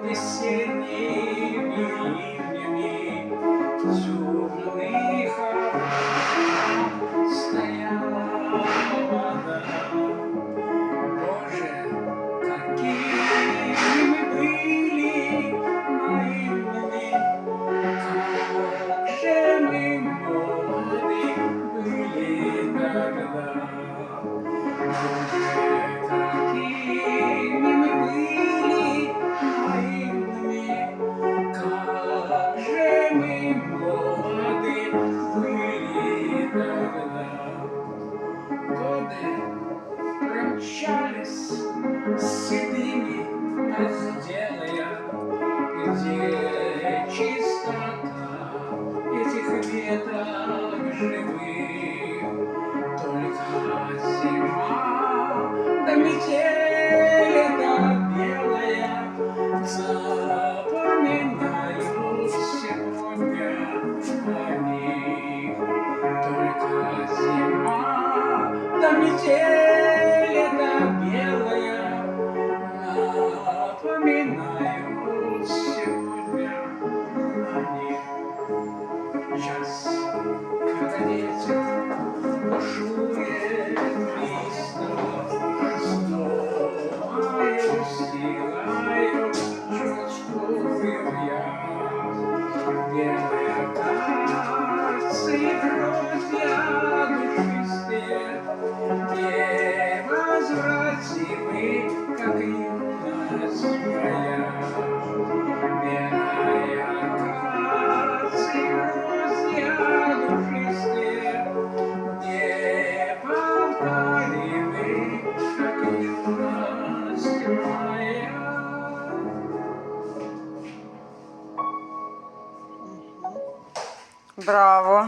весенними ливнями темных окнах стояла вода. Боже, какими мы были наивными, как же мы молоды были тогда. Боже, какими мы были наивными, как же мы молоды были тогда. Годы промчались седыми, нас делая, где чистота этих веток живых. Только зима, да метель эта белая запоминают сегодня они. Только зима, да метель эта белая напоминают сегодня они. Час, когда ветер бушует листвой, сною силою чувствую я белые акации, гроздья душистые, невозвратимы, как юность моя. Белые акации, гроздья душистые, неповторимы, как юность моя. Браво!